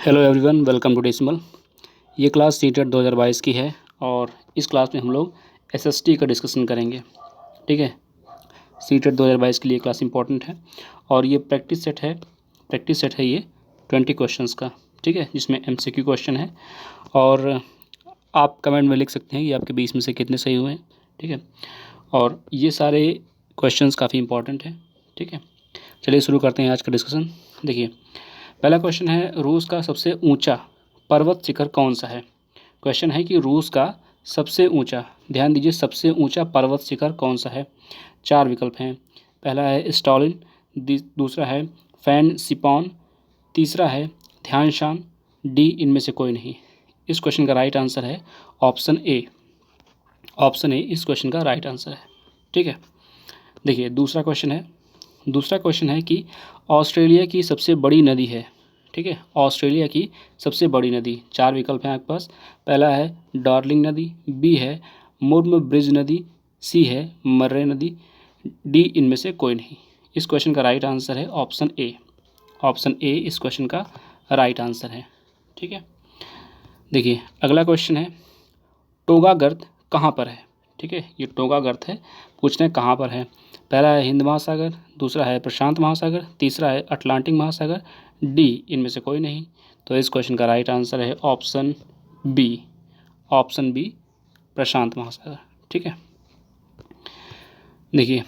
Hello everyone, welcome to Decimal. ये class CTET 2022 की है और इस क्लास में हम लोग एसएसटी का डिस्कशन करेंगे। ठीक है, सीटेट 2022 के लिए क्लास इंपॉर्टेंट है और ये प्रैक्टिस सेट है ये 20 क्वेश्चंस का। ठीक है, जिसमें एमसीक्यू क्वेश्चन है और आप कमेंट में लिख सकते हैं कि आपके 20 में से कितने सही हुए हैं। ठीक है, और ये सारे क्वेश्चंस काफ़ी इंपॉर्टेंट हैं। ठीक है, चलिए शुरू करते हैं आज का डिस्कशन। देखिए, पहला क्वेश्चन है, रूस का सबसे ऊंचा पर्वत शिखर कौन सा है। क्वेश्चन है कि रूस का सबसे ऊंचा, ध्यान दीजिए, सबसे ऊंचा पर्वत शिखर कौन सा है। 4 विकल्प हैं। पहला है स्टॉलिन, दूसरा है फैन सिपॉन, तीसरा है ध्यान शान, डी इनमें से कोई नहीं। इस क्वेश्चन का राइट आंसर है ऑप्शन ए। ऑप्शन ए इस क्वेश्चन का राइट आंसर है। ठीक है, देखिए दूसरा क्वेश्चन है कि ऑस्ट्रेलिया की सबसे बड़ी नदी है। ठीक है, ऑस्ट्रेलिया की सबसे बड़ी नदी। 4 विकल्प हैं आपके पास। पहला है डार्लिंग नदी, बी है मुर्म ब्रिज नदी, सी है मर्रे नदी, डी इनमें से कोई नहीं। इस क्वेश्चन का राइट आंसर है ऑप्शन ए। ऑप्शन ए इस क्वेश्चन का राइट आंसर है। ठीक है, देखिए अगला क्वेश्चन है, टोगा गर्त कहाँ पर है। ठीक है, ये टोगा गर्त है, पूछना है कहाँ पर है। पहला है हिंद महासागर, दूसरा है प्रशांत महासागर, तीसरा है अटलांटिक महासागर, डी इनमें से कोई नहीं। तो इस क्वेश्चन का राइट आंसर है ऑप्शन बी। ऑप्शन बी प्रशांत महासागर। ठीक है, देखिए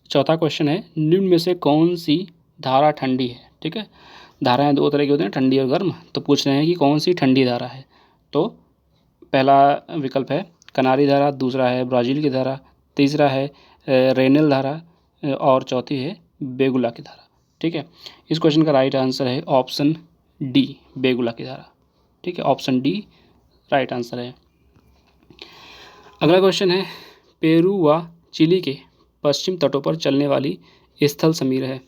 चौथा क्वेश्चन है, निम्न में से कौन सी धारा ठंडी है। ठीक है, धाराएं 2 तरह की होती हैं, ठंडी और गर्म। तो पूछ रहे हैं कि कौन सी ठंडी धारा है। तो पहला विकल्प है कनारी धारा, दूसरा है ब्राज़ील की धारा, तीसरा है रेनेल धारा और चौथी है बेगुला की धारा। ठीक है, इस क्वेश्चन का राइट आंसर है ऑप्शन डी, बेगुला की धारा। ठीक है, ऑप्शन डी राइट आंसर है। अगला क्वेश्चन है, पेरू व चिली के पश्चिम तटों पर चलने वाली स्थल समीर है।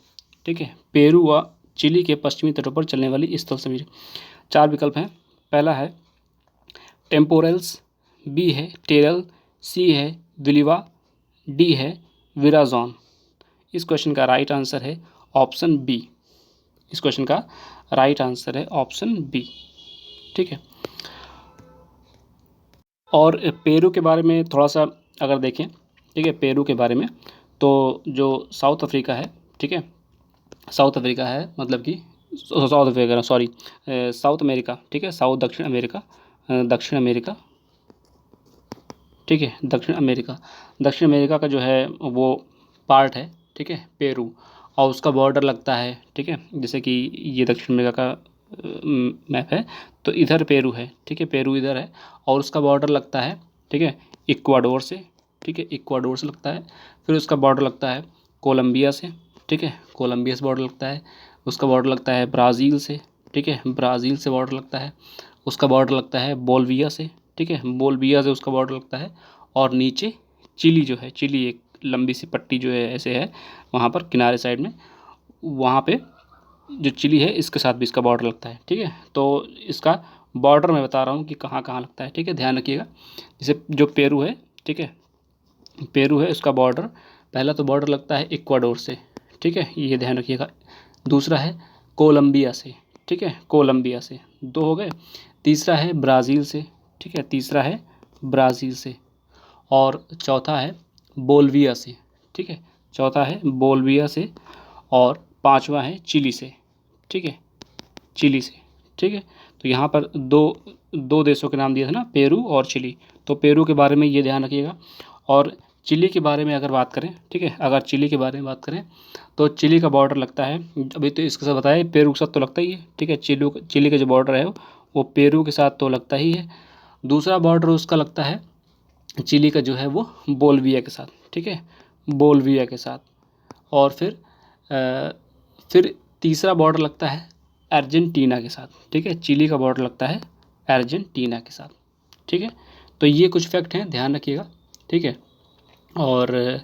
ठीक है, पेरू व चिली के पश्चिमी तटों पर चलने वाली स्थल समीर। 4 विकल्प हैं। पहला है टेम्पोरल्स, बी है टेरल, सी है विलिवा, डी है विराजॉन। इस क्वेश्चन का राइट आंसर है ऑप्शन बी। इस क्वेश्चन का राइट आंसर है ऑप्शन बी। ठीक है, और पेरू के बारे में थोड़ा सा अगर देखें, ठीक है, पेरू के बारे में तो जो साउथ अफ्रीका है, ठीक है, साउथ अफ्रीका है, मतलब कि south Africa sorry south America. ठीक है, साउथ दक्षिण अमेरिका, दक्षिण अमेरिका। ठीक है, दक्षिण अमेरिका का जो है वो पार्ट है। ठीक है, पेरू, और उसका बॉर्डर लगता है। ठीक है, जैसे कि ये दक्षिण अमेरिका का मैप है, तो इधर पेरू है। ठीक है, पेरू इधर है और उसका बॉर्डर लगता है, ठीक है, इक्वाडोर से। ठीक है, इक्वाडोर से लगता है। फिर उसका बॉर्डर लगता है कोलंबिया से। ठीक है, कोलंबिया से बॉर्डर लगता है। उसका बॉर्डर लगता है ब्राज़ील से। ठीक है, ब्राज़ील से बॉर्डर लगता है। उसका बॉर्डर लगता है बोल्विया से। ठीक है, बोल्विया से उसका बॉर्डर लगता है। और नीचे चिली जो है, चिली एक लंबी सी पट्टी जो है ऐसे है वहाँ पर किनारे साइड में, वहाँ पे जो चिली है इसके साथ भी इसका बॉर्डर लगता है। ठीक है, तो इसका बॉर्डर मैं बता रहा हूँ कि कहाँ कहाँ लगता है। ठीक है, ध्यान रखिएगा। जैसे जो पेरू है, ठीक है, पेरू है, उसका बॉर्डर, पहला तो बॉर्डर लगता है इक्वाडोर से। ठीक है, ये ध्यान रखिएगा। दूसरा है कोलंबिया से। ठीक है, कोलंबिया से 2 हो गए। तीसरा है ब्राज़ील से। ठीक है, तीसरा है ब्राज़ील से। और चौथा है बोल्विया से। ठीक है, चौथा है बोल्विया से। और पांचवा है चिली से। ठीक है, चिली से। ठीक है, तो यहाँ पर दो देशों के नाम दिए थे ना, पेरू और चिली। तो पेरू के बारे में ये ध्यान रखिएगा। और चिली के बारे में अगर बात करें, ठीक है, अगर चिली के बारे में बात करें तो चिली का बॉर्डर लगता है, अभी तो इसके साथ बताया पेरू के साथ तो लगता ही है। ठीक है, चिली का जो बॉर्डर है वो पेरू के साथ तो लगता ही है। दूसरा बॉर्डर उसका लगता है चिली का जो है वो बोल्विया के साथ। ठीक है, बोल्विया के साथ। और फिर तीसरा बॉर्डर लगता है अर्जेंटीना के साथ। ठीक है, चिली का बॉर्डर लगता है अर्जेंटीना के साथ। ठीक है, तो ये कुछ फैक्ट हैं, ध्यान रखिएगा। ठीक है, और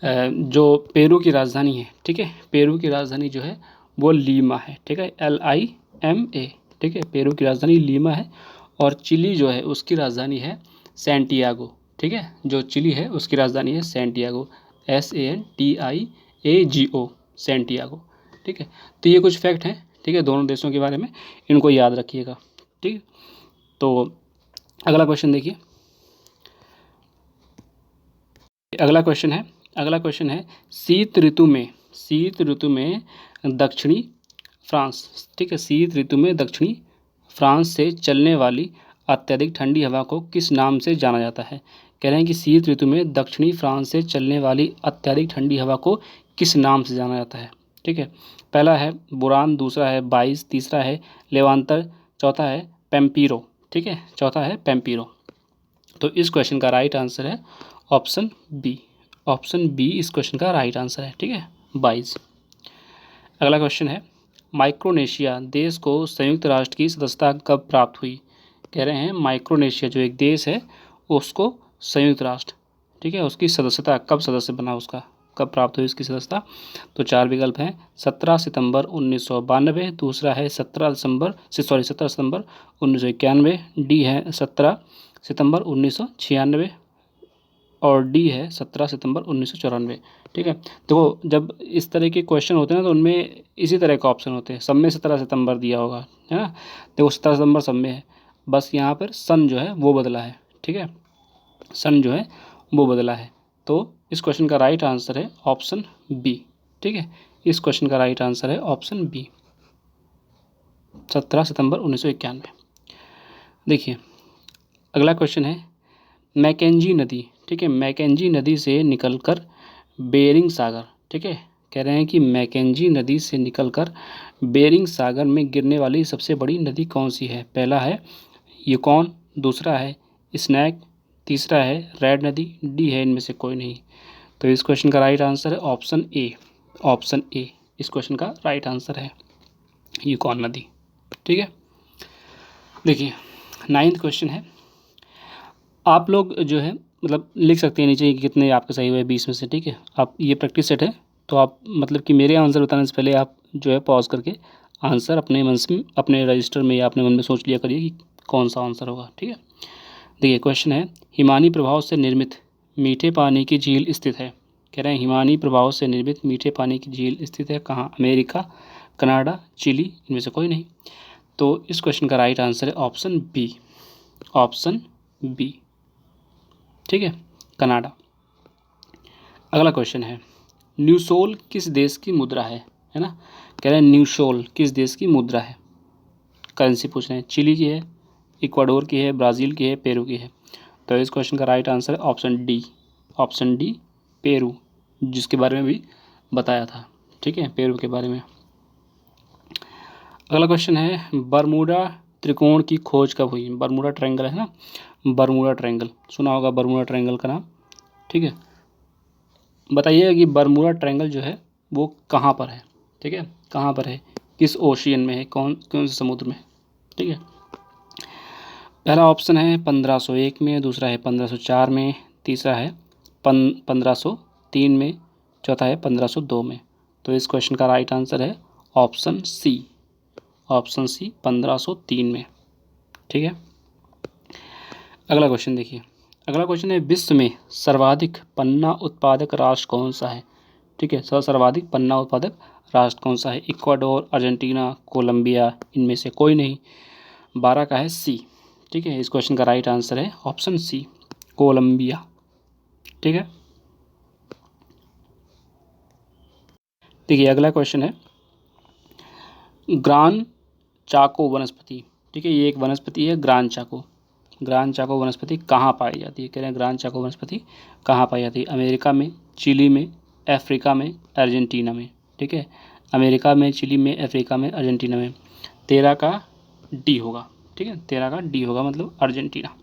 जो पेरू की राजधानी है, ठीक है, पेरू की राजधानी जो है वो लीमा है। ठीक है, LIMA। ठीक है, पेरू की राजधानी लीमा है। और चिली जो है उसकी राजधानी है सैंटियागो। ठीक है, जो चिली है उसकी राजधानी है सैंटियागो, SANTIAGO, सैंटियागो। ठीक है, तो ये कुछ फैक्ट हैं ठीक है, दोनों देशों के बारे में इनको याद रखिएगा। ठीक, तो अगला क्वेश्चन देखिए। अगला क्वेश्चन है शीत ऋतु में दक्षिणी फ्रांस, ठीक है, शीत ऋतु में दक्षिणी फ्रांस से चलने वाली अत्यधिक ठंडी हवा को किस नाम से जाना जाता है। कह रहे हैं कि शीत ऋतु में दक्षिणी फ्रांस से चलने वाली अत्यधिक ठंडी हवा को किस नाम से जाना जाता है। ठीक है, पहला है बुरान, दूसरा है बाइस, तीसरा है लेवांतर, चौथा है पेम्पीरो। ठीक है, चौथा है पेम्पीरो। तो इस क्वेश्चन का राइट आंसर है ऑप्शन बी। ऑप्शन बी इस क्वेश्चन का राइट आंसर है। ठीक है, 22। अगला क्वेश्चन है माइक्रोनेशिया देश को संयुक्त राष्ट्र की सदस्यता कब प्राप्त हुई। कह रहे हैं माइक्रोनेशिया जो एक देश है उसको संयुक्त राष्ट्र, ठीक है, उसकी सदस्यता कब सदस्य बना, उसका कब प्राप्त हुई उसकी सदस्यता। तो 4 विकल्प हैं 17 सितंबर 1992, दूसरा है 17 सितंबर 1991, डी है 17 सितंबर 1996 और डी है 17 सितंबर 1994। ठीक है, तो जब इस तरह के क्वेश्चन होते हैं ना तो उनमें इसी तरह का ऑप्शन होते हैं, सब में 17 सितंबर दिया होगा, है ना। देखो 17 सितंबर सब में है, बस यहाँ पर सन जो है वो बदला है। ठीक है, सन जो है वो बदला है। तो इस क्वेश्चन का राइट आंसर है ऑप्शन बी। ठीक है, इस क्वेश्चन का राइट आंसर है ऑप्शन बी, 17 सितंबर 1991। देखिए अगला क्वेश्चन है मैकेंजी नदी, ठीक है, मैकेंजी नदी से निकलकर बेरिंग सागर, ठीक है, कह रहे हैं कि मैकेंजी नदी से निकलकर बेरिंग सागर में गिरने वाली सबसे बड़ी नदी कौन सी है। पहला है यूकॉन, दूसरा है स्नैक, तीसरा है रेड नदी, डी है इनमें से कोई नहीं। तो इस क्वेश्चन का राइट आंसर है ऑप्शन ए। ऑप्शन ए इस क्वेश्चन का राइट आंसर है यूकॉन नदी। ठीक है, देखिए 9th क्वेश्चन है, आप लोग जो है मतलब लिख सकते हैं नीचे कि कितने आपके सही हुए 20 में से। ठीक है, आप ये प्रैक्टिस सेट है, तो आप मतलब कि मेरे आंसर बताने से पहले आप जो है पॉज करके आंसर अपने मन से, अपने रजिस्टर में या अपने मन में सोच लिया करिए कि कौन सा आंसर होगा। ठीक है, देखिए क्वेश्चन है हिमानी प्रभाव से निर्मित मीठे पानी की झील स्थित है। कह रहे हैं हिमानी प्रभाव से निर्मित मीठे पानी की झील स्थित है कहाँ, अमेरिका, कनाडा, चिली, इनमें से कोई नहीं। तो इस क्वेश्चन का राइट आंसर है ऑप्शन बी। ऑप्शन बी, ठीक है, कनाडा। अगला क्वेश्चन है न्यूसोल किस देश की मुद्रा है ना। कह रहे हैं न्यूसोल किस देश की मुद्रा है, करेंसी पूछ रहे हैं, चिली की है, इक्वाडोर की है, ब्राज़ील की है, पेरू की है। तो इस क्वेश्चन का राइट आंसर है option D. Option D Peru, जिसके बारे में भी बताया था। ठीक है, पेरू के बारे में। अगला क्वेश्चन है बरमूडा त्रिकोण की खोज कब हुई। बरमूडा ट्रायंगल है ना, बरमूडा ट्रायंगल सुना होगा, बरमूडा ट्रायंगल का नाम। ठीक है, बताइएगा कि बरमूडा ट्रायंगल जो है वो कहाँ पर है। ठीक है, कहाँ पर है, किस ओशियन में है, कौन कौन से समुद्र में। ठीक है, पहला ऑप्शन है 1501 में, दूसरा है 1504 में, तीसरा है 1503 में, चौथा है 1502 में। तो इस क्वेश्चन का राइट आंसर है ऑप्शन सी। ऑप्शन सी 1503 में। ठीक है, अगला क्वेश्चन देखिए। अगला क्वेश्चन है विश्व में सर्वाधिक पन्ना उत्पादक राष्ट्र कौन सा है। ठीक है, सर्वाधिक पन्ना उत्पादक राष्ट्र कौन सा है, इक्वाडोर, अर्जेंटीना, कोलंबिया, इनमें से कोई नहीं। 12 का है सी। ठीक है, इस क्वेश्चन का राइट आंसर है ऑप्शन सी, कोलंबिया। ठीक है, देखिए अगला क्वेश्चन है ग्रान चाको वनस्पति। ठीक है, ये एक वनस्पति है ग्रान चाको। ग्रान चाको वनस्पति कहाँ पाई जाती है। कह रहे हैं ग्रान चाको वनस्पति कहाँ पाई जाती है, अमेरिका में, चिली में, अफ्रीका में, अर्जेंटीना में। ठीक है, अमेरिका में, चिली में, अफ्रीका में, अर्जेंटीना में। 13 का डी होगा। ठीक है, 13 का डी होगा, मतलब अर्जेंटीना।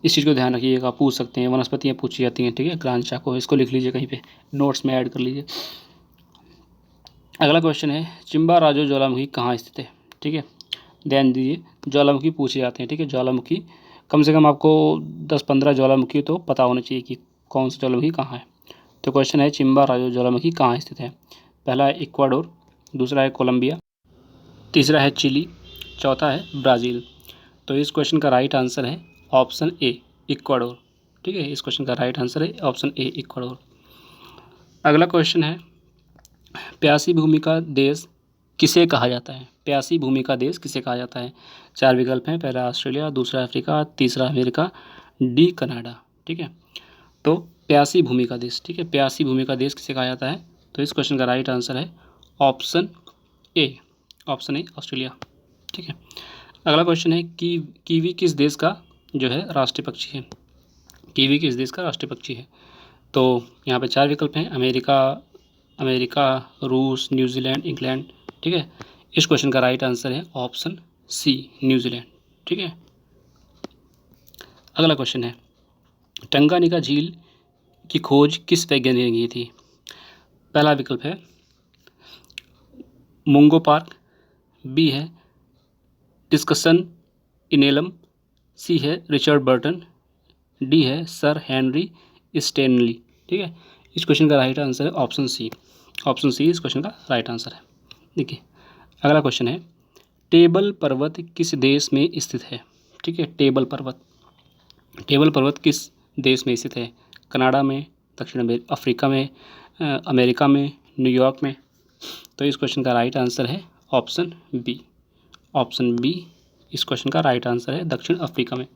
इस चीज़ को ध्यान रखिएगा, पूछ सकते हैं, वनस्पतियाँ पूछी जाती हैं। ठीक है, ग्रान चाको, इसको लिख लीजिए कहीं पे, नोट्स में ऐड कर लीजिए। अगला क्वेश्चन है चिम्बाराजो ज्वालामुखी कहाँ स्थित है। ठीक है, ध्यान दीजिए, ज्वालामुखी पूछे जाते हैं। ठीक है, ज्वालामुखी कम से कम आपको 10-15 ज्वालामुखी तो पता होना चाहिए कि कौन सा ज्वालामुखी कहाँ है। तो क्वेश्चन है चिम्बाराजो ज्वालामुखी कहाँ स्थित है। पहला है इक्वाडोर, दूसरा है कोलंबिया, तीसरा है चिली, चौथा है ब्राज़ील। तो इस क्वेश्चन का राइट आंसर है ऑप्शन ए, इक्वाडोर। ठीक है, इस क्वेश्चन का राइट आंसर है ऑप्शन ए, इक्वाडोर। अगला क्वेश्चन है प्यासी भूमि का देश किसे कहा जाता है? प्यासी भूमि का देश किसे कहा जाता है? 4 विकल्प हैं, पहला ऑस्ट्रेलिया, दूसरा अफ्रीका, तीसरा अमेरिका, डी कनाडा। ठीक है, तो प्यासी भूमि का देश, ठीक है, प्यासी भूमि का देश किसे कहा जाता है? तो इस क्वेश्चन का राइट आंसर है option A, option A Australia. ठीक है, अगला क्वेश्चन है कि कीवी किस देश का जो है राष्ट्रीय पक्षी है? कीवी किस देश का राष्ट्रीय पक्षी है? तो यहाँ पे 4 विकल्प हैं, अमेरिका, रूस, न्यूजीलैंड, इंग्लैंड। ठीक है, इस क्वेश्चन का राइट आंसर है ऑप्शन सी, न्यूजीलैंड। ठीक है, अगला क्वेश्चन है टंगानिका झील की खोज किस वैज्ञानिक ने की थी? पहला विकल्प है मुंगो पार्क, बी है डिस्कसन इनेलम, सी है रिचर्ड बर्टन, डी है सर हेनरी स्टेनली। ठीक है, इस क्वेश्चन का राइट आंसर है ऑप्शन सी, ऑप्शन सी इस क्वेश्चन का राइट आंसर है। देखिए, अगला क्वेश्चन है टेबल पर्वत किस देश में स्थित है? ठीक है, टेबल पर्वत किस देश में स्थित है? कनाडा में, दक्षिण अफ्रीका में, अमेरिका में, न्यूयॉर्क में। तो इस क्वेश्चन का राइट आंसर है ऑप्शन बी, ऑप्शन बी इस क्वेश्चन का राइट आंसर है, दक्षिण अफ्रीका में।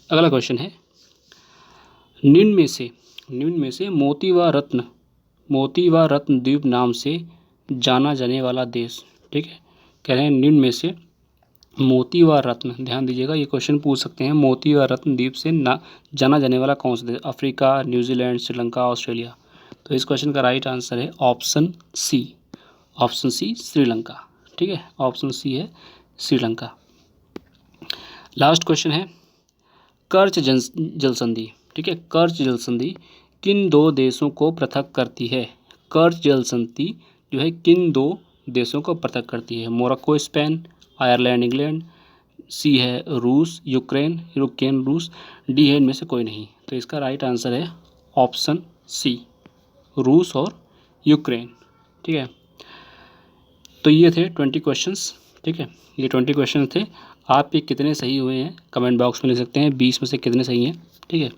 अगला क्वेश्चन है निम्न में से मोती व रत्न द्वीप नाम से जाना जाने वाला देश। ठीक है, कह रहे हैं निम्न में से मोती व रत्न, ध्यान दीजिएगा ये क्वेश्चन पूछ सकते हैं, मोती व रत्न द्वीप से जाना जाने वाला कौन सा देश? Africa, New Zealand, Sri Lanka, Australia. तो इस क्वेश्चन का राइट आंसर है option C, option C Sri Lanka. ठीक है, ऑप्शन सी है श्रीलंका। लास्ट क्वेश्चन है कर्च जल संधि। ठीक है, कर्च जल संधि किन दो देशों को पृथक करती है? कर्च जल संधि जो है किन दो देशों को पृथक करती है? मोरक्को स्पेन, आयरलैंड इंग्लैंड, सी है रूस यूक्रेन रूस, डी है इनमें से कोई नहीं। तो इसका राइट आंसर है ऑप्शन सी, रूस और यूक्रेन। ठीक है, तो ये थे 20 क्वेश्चंस। ठीक है, ये 20 क्वेश्चन थे। आप ये कितने सही हुए हैं कमेंट बॉक्स में लिख सकते हैं, 20 में से कितने सही हैं। ठीक है,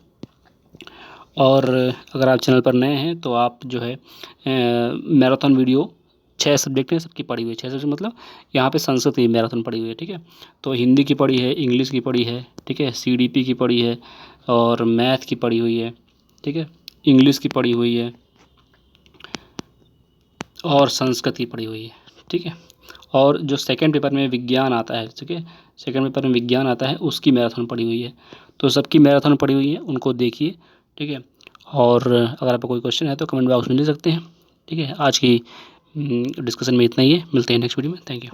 और अगर आप चैनल पर नए हैं तो आप जो है मैराथन वीडियो 6 सब्जेक्ट हैं सबकी पढ़ी हुई है, 6 सब्जेक्ट मतलब यहाँ पे संस्कृत की मैराथन पढ़ी हुई है। ठीक है, तो हिंदी की पढ़ी है, इंग्लिश की पढ़ी है, ठीक है, CDP की पढ़ी है और मैथ की पढ़ी हुई है। ठीक है, इंग्लिश की पढ़ी हुई है और संस्कृत की पढ़ी हुई है। ठीक है, और जो सेकंड पेपर में विज्ञान आता है, ठीक है, सेकंड पेपर में विज्ञान आता है उसकी मैराथन पढ़ी हुई है। तो सबकी मैराथन पढ़ी हुई है, उनको देखिए। ठीक है, और अगर आपको कोई क्वेश्चन है तो कमेंट बॉक्स में ले सकते हैं। ठीक है, आज की डिस्कशन में इतना ही है, मिलते हैं नेक्स्ट वीडियो में। Thank you.